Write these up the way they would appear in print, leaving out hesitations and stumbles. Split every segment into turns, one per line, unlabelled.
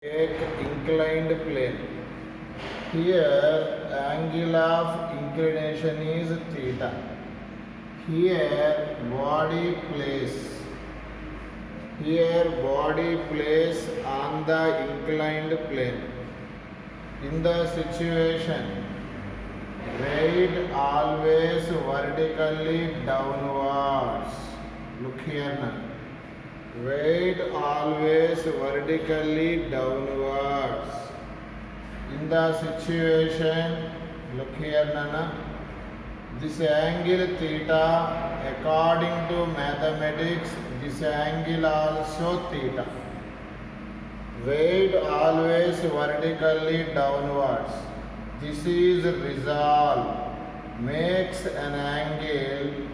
Take inclined plane. Here angle of inclination is theta. Here body place on the inclined plane. In the situation, weight always vertically downwards. Look here now. Weight always vertically downwards. In the situation, look here Nana, this angle theta, according to mathematics, this angle also theta. Weight always vertically downwards. This is resolve, makes an angle.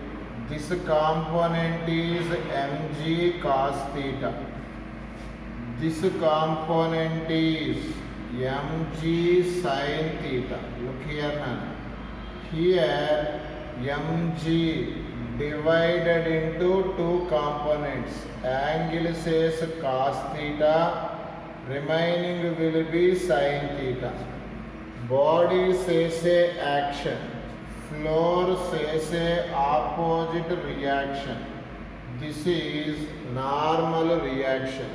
This component is mg cos theta. This component is mg sin theta. Look here now. Here mg divided into two components. Angle says cos theta, remaining will be sin theta. Body says a action. Floor says a opposite reaction. This is normal reaction.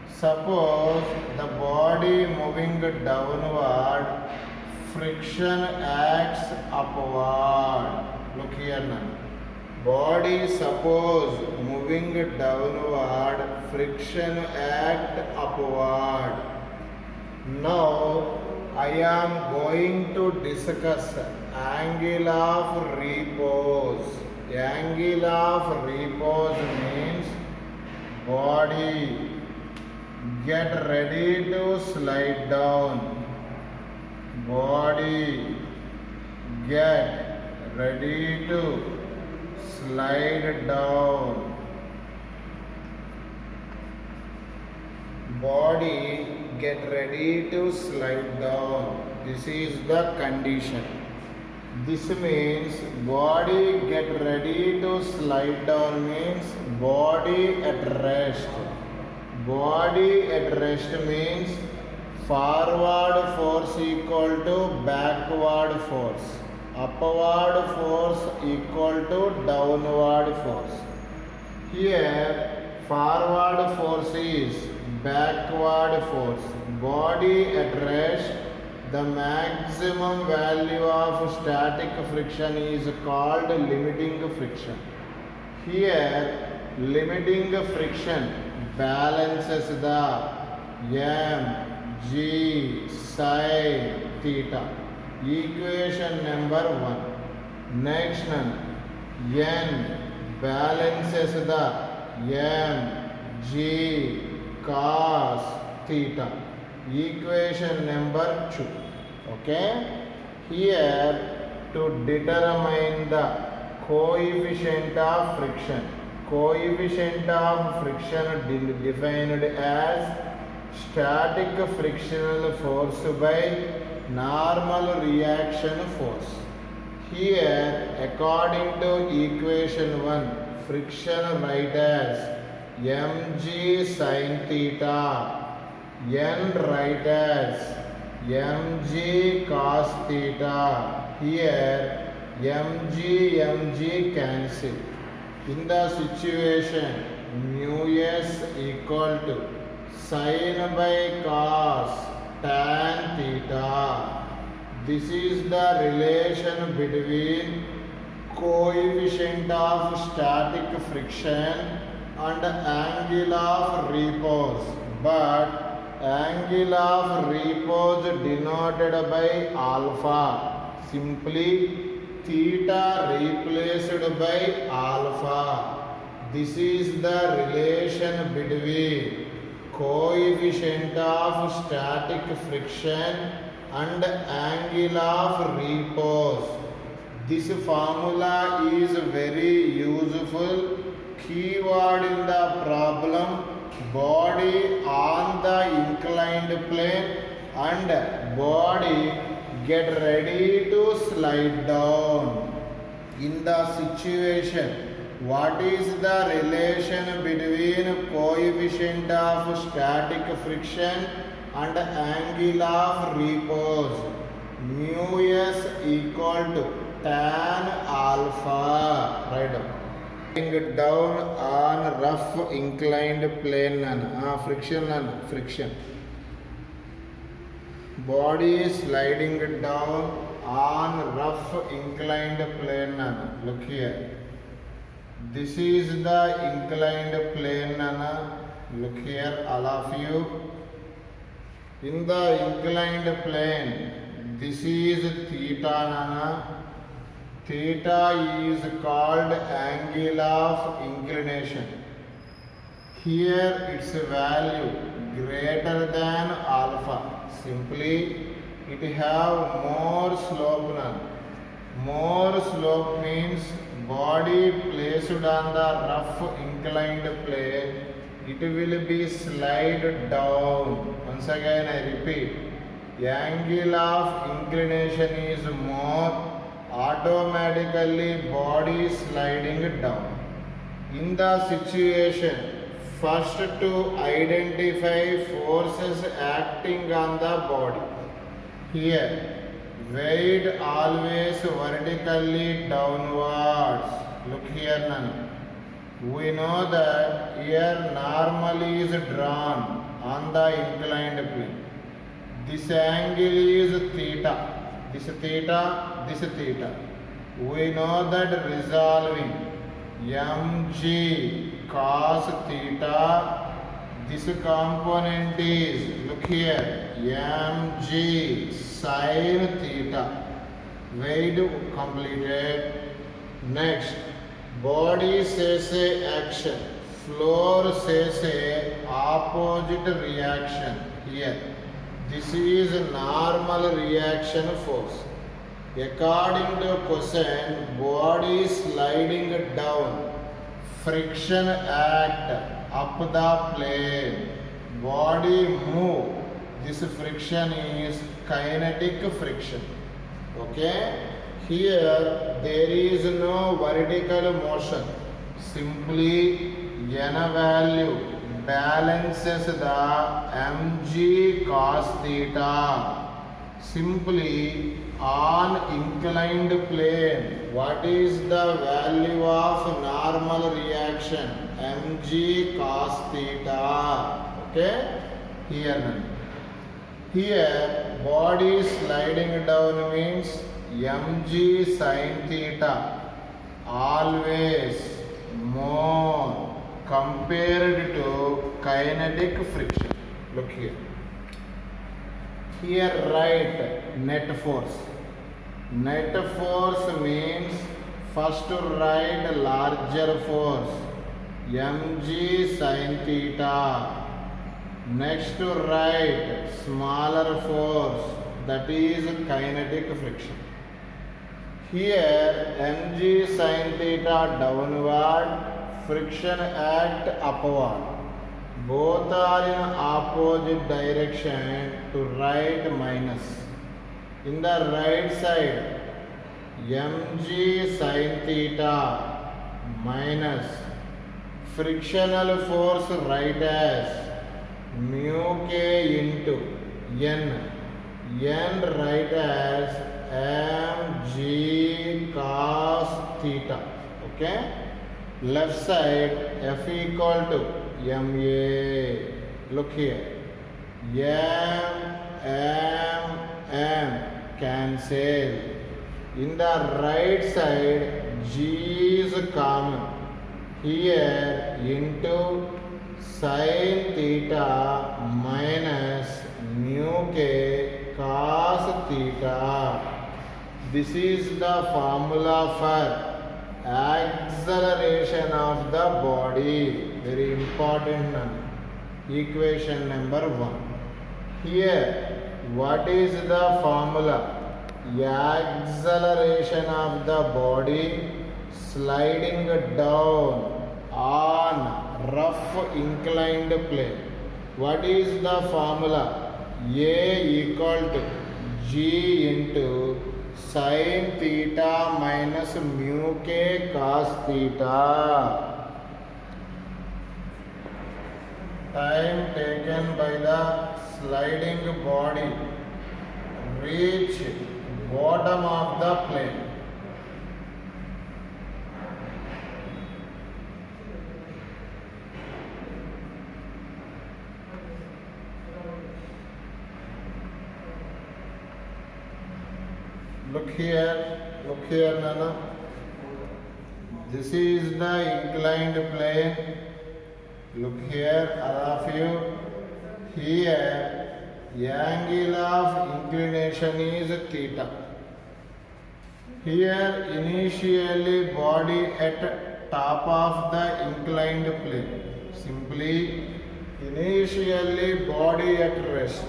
Suppose the body moving downward, friction acts upward. Look here now. Body suppose moving downward, friction act upward. Now I am going to discuss angle of repose. Angle of repose means body get ready to slide down. Body get ready to slide down. Body get ready to slide down. This is the condition. This means body get ready to slide down means body at rest. Body at rest means forward force equal to backward force. Upward force equal to downward force. Here forward force is backward force. Body at rest, the maximum value of static friction is called limiting friction. Here limiting friction balances the mg sin theta. Equation number 1. Next one, n balances the mg cos theta. Equation number 2. Okay. Here to determine the coefficient of friction. Coefficient of friction defined as static frictional force by normal reaction force. Here according to equation 1, friction write as mg sin theta, n write as mg cos theta. Here mg cancel. In the situation mu s equal to sin by cos tan theta. This is the relation between coefficient of static friction and angle of repose. But angle of repose denoted by alpha. Simply theta replaced by alpha. This is the relation between coefficient of static friction and angle of repose. This formula is very useful. Keyword in the problem: body on the inclined plane and body get ready to slide down. In the situation, what is the relation between coefficient of static friction and angle of repose mu s equal to tan alpha. Write down. Down on rough inclined plane friction. Body sliding down on rough inclined plane. Look here. This is the inclined plane. Look here, all of you. In the inclined plane, this is theta. Theta is called angle of inclination. Here its value greater than alpha. Simply it have more slope. More slope means body placed on the rough inclined plane, it will be slide down. Once again I repeat, angle of inclination is more, automatically body sliding down. In the situation, first to identify forces acting on the body. Here, weight always vertically downwards. Look here now. We know that here normally is drawn on the inclined plane. This angle is theta. This theta, this theta. We know that resolving mg cos theta, this component is, look here, mg sin theta. Weight completed. Next, body says a action, floor says a opposite reaction. Here, this is normal reaction force. According to question, body sliding down, friction act up the plane, body move. This friction is kinetic friction. Okay? Here there is no vertical motion. Simply n value balances the mg cos theta. Simply on inclined plane, what is the value of normal reaction? Mg cos theta. Okay? Here body sliding down means mg sin theta always more compared to kinetic friction. Look here. Here write net force. Net force means first write larger force mg sin theta. Next write smaller force, that is kinetic friction. Here mg sin theta downward, friction act upward. Both are in opposite direction, to right minus. In the right side, mg sin theta minus frictional force write as mu k into n. N write as mg cos theta. Okay? Left side F equal to ma. Look here. M cancel. In the right side G is common. Here into sin theta minus mu k cos theta. This is the formula for acceleration of the body. Very important. Equation number 1. Here, what is the formula? Acceleration of the body sliding down on rough inclined plane. What is the formula? A equal to G into sin theta minus mu k cos theta. time taken by the sliding body reach bottom of the plane. Look here Nana. This is the inclined plane. Look here, all of you. Here, angle of inclination is theta. Here, initially body at top of the inclined plane. Simply, initially body at rest.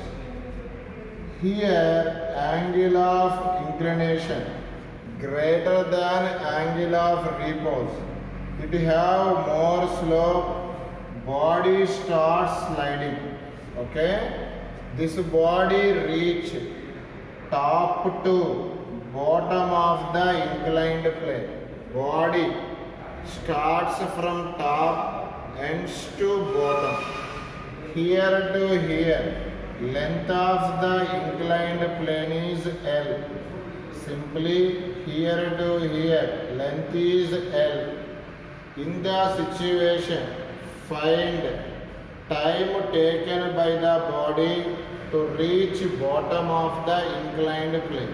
Here, angle of inclination greater than angle of repose. It have more slope, body starts sliding. Okay, this body reach top to bottom of the inclined plane. Body starts from top, ends to bottom. Here to here, length of the inclined plane is L. Simply here to here, length is L. In the situation, find time taken by the body to reach bottom of the inclined plane.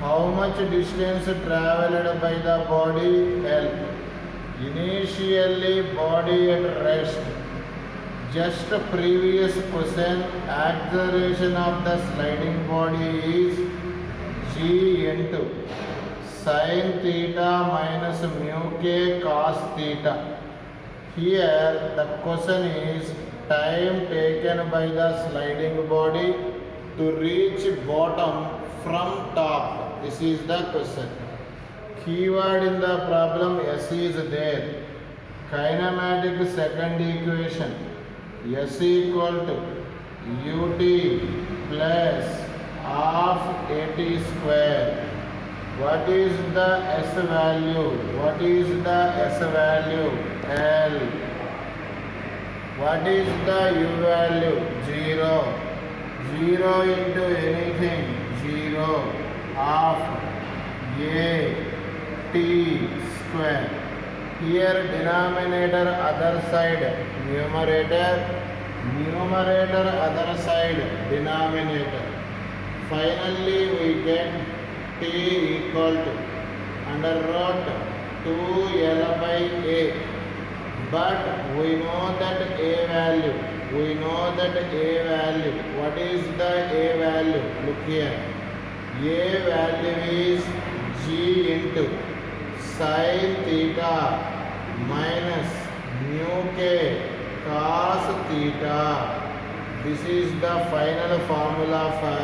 How much distance traveled by the body? L. Initially body at rest. Just previous question, acceleration of the sliding body is g into sin theta minus mu k cos theta. Here the question is time taken by the sliding body to reach bottom from top. This is the question. Keyword in the problem S is there. Kinematic second equation. S equal to ut plus half at square. What is the S value? What is the S value? L. What is the U value? 0. 0 into anything. 0. Half a t square. Here denominator other side, numerator other side, denominator. Finally we get t equal to under root 2l by a. But we know that a value. What is the a value? Look here. A value is g into sin theta minus mu k cos theta. This is the final formula for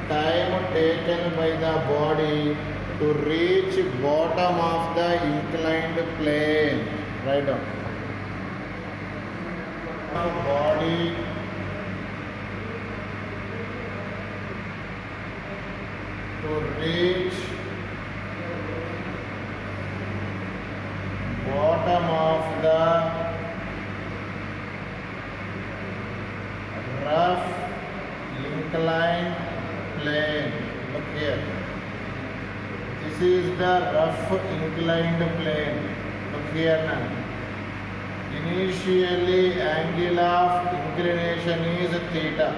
time taken by the body to reach bottom of the inclined plane. Write down. Body to reach bottom of the rough inclined plane. Look here. This is the rough inclined plane. Look here now. Initially angle of inclination is theta.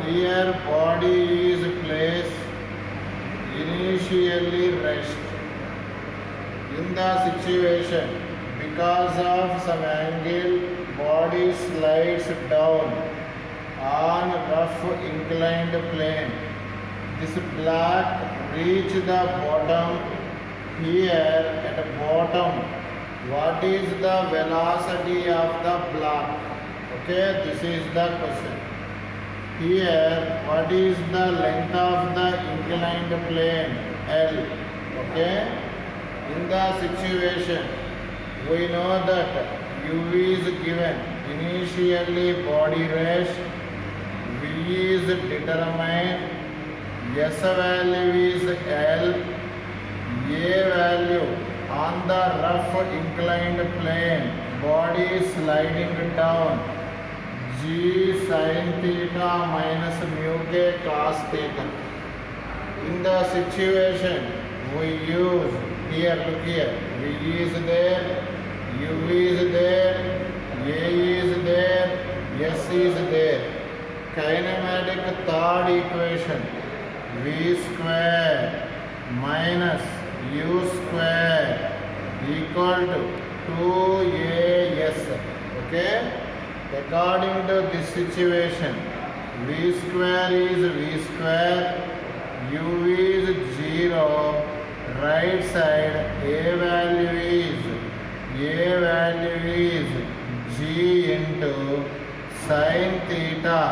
Here body is placed initially rest. In the situation, because of some angle, body slides down on rough inclined plane. This block reach the bottom. Here at bottom, what is the velocity of the block? Okay, this is the question. Here, what is the length of the inclined plane? L. Okay. In the situation, we know that U is given. Initially body rest. V is determined. S value is L. A value on the rough inclined plane body sliding down, g sin theta minus mu k cos theta. In the situation we use here, look here, v is there, u is there, a is there, s is there. Kinematic third equation, v square minus u square equal to 2as. Okay, according to this situation, v square is v square, u is 0, right side a value is g into sin theta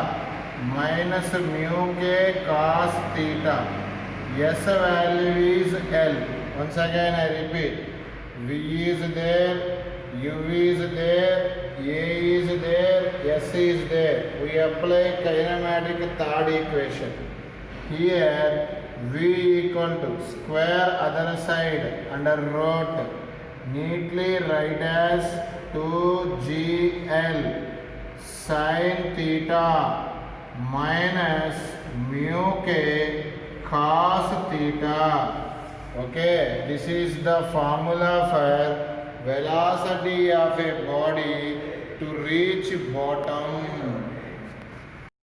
minus mu k cos theta. S value is L. Once again I repeat, v is there, u is there, a is there, s is there. We apply kinematic third equation. Here v equal to square other side under root, neatly write as 2gl sin theta minus mu k cos theta. Okay, this is the formula for velocity of a body to reach bottom.